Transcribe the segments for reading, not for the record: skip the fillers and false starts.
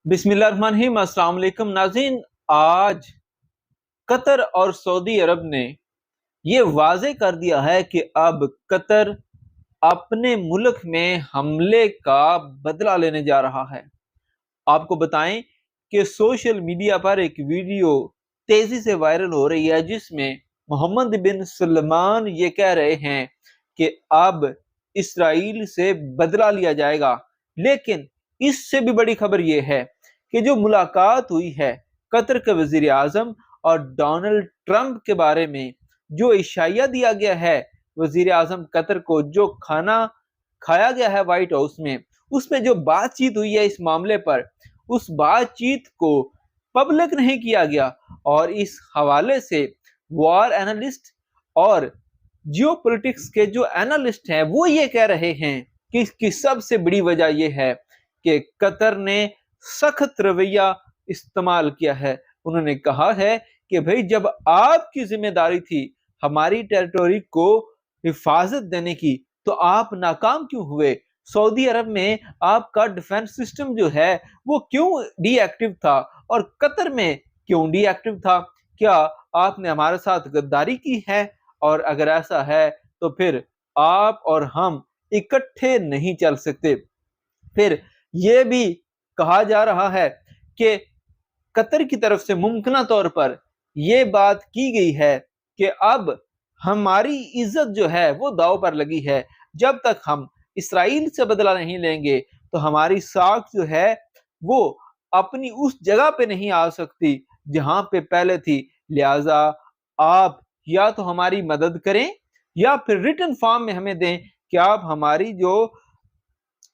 बिस्मिल्लाहिर्रहमानिर्रहीम। अस्सलाम वालेकुम नाज़रीन। आज कतर और सऊदी अरब ने ये वाज़े कर दिया है कि अब कतर अपने मुल्क में हमले का बदला लेने जा रहा है। आपको बताएं कि सोशल मीडिया पर एक वीडियो तेजी से वायरल हो रही है जिसमें मोहम्मद बिन सलमान ये कह रहे हैं कि अब इसराइल से बदला लिया जाएगा। लेकिन इससे भी बड़ी खबर यह है कि जो मुलाकात हुई है कतर के वजीर आजम और डोनाल्ड ट्रंप के बारे में, जो इशाया दिया गया है वजीर आजम कतर को, जो खाना खाया गया है व्हाइट हाउस में, उसमें जो बातचीत हुई है इस मामले पर, उस बातचीत को पब्लिक नहीं किया गया। और इस हवाले से वॉर एनालिस्ट और जियो पॉलिटिक्स के जो एनालिस्ट हैं वो ये कह रहे हैं कि इसकी सबसे बड़ी वजह यह है कि कतर ने सख्त रवैया इस्तेमाल किया है। उन्होंने कहा है कि भाई जब आपकी जिम्मेदारी थी हमारी टेरिटोरी को हिफाजत देने की तो आप नाकाम क्यों हुए? सऊदी अरब में आपका डिफेंस सिस्टम जो है वो क्यों डीएक्टिव था और कतर में क्यों डीएक्टिव था? क्या आपने हमारे साथ गद्दारी की है? और अगर ऐसा है तो फिर आप और हम इकट्ठे नहीं चल सकते। फिर यह भी कहा जा रहा है कि कतर की तरफ से मुमकिन तौर पर यह बात की गई है कि अब हमारी इज्जत जो है वो दांव पर लगी है। जब तक हम इसराइल से बदला नहीं लेंगे तो हमारी साख जो है वो अपनी उस जगह पे नहीं आ सकती जहां पे पहले थी। लिहाजा आप या तो हमारी मदद करें या फिर रिटन फॉर्म में हमें दें कि आप हमारी जो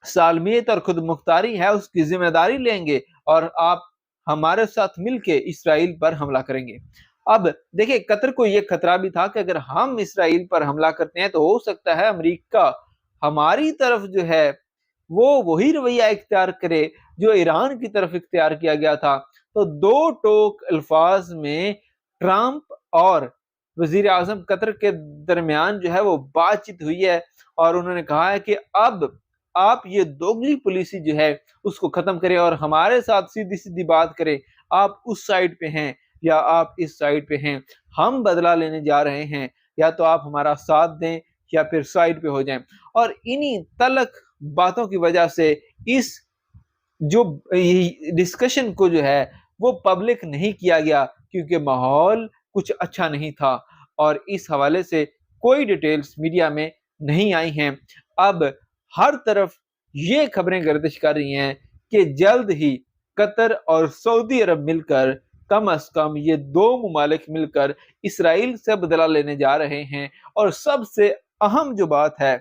सालमियत और खुद मुख्तारी है उसकी जिम्मेदारी लेंगे और आप हमारे साथ मिलके इसराइल पर हमला करेंगे। अब देखिए, कतर को यह खतरा भी था कि अगर हम इसराइल पर हमला करते हैं तो हो सकता है अमेरिका हमारी तरफ जो है वो वही रवैया इख्तियार करे जो ईरान की तरफ इख्तियार किया गया था। तो दो टोक अल्फाज में ट्रंप और वजीर आजम कतर के दरमियान जो है वो बातचीत हुई है और उन्होंने कहा है कि अब आप ये दोगली पॉलिसी जो है उसको खत्म करें और हमारे साथ सीधी सीधी बात करें। आप उस साइड पे हैं या आप इस साइड पे हैं, हम बदला लेने जा रहे हैं, या तो आप हमारा साथ दें या फिर साइड पे हो जाएं। और इन्हीं तलक बातों की वजह से इस जो डिस्कशन को जो है वो पब्लिक नहीं किया गया क्योंकि माहौल कुछ अच्छा नहीं था और इस हवाले से कोई डिटेल्स मीडिया में नहीं आई हैं। अब हर तरफ ये खबरें गर्दिश कर रही हैं कि जल्द ही कतर और सऊदी अरब मिलकर, कम से कम ये दो मुमालिक मिलकर इसराइल से बदला लेने जा रहे हैं। और सबसे अहम जो बात है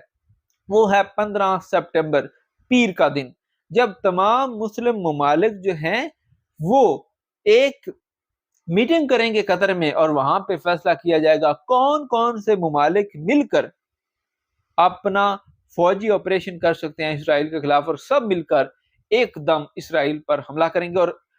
वो है 15 सितंबर पीर का दिन, जब तमाम मुस्लिम मुमालिक जो हैं वो एक मीटिंग करेंगे कतर में और वहां पे फैसला किया जाएगा कौन कौन से मुमालिक मिलकर अपना फौजी ऑपरेशन कर सकते हैं इसराइल के खिलाफ, और सब मिलकर एकदम इसराइल पर हमला करेंगे। और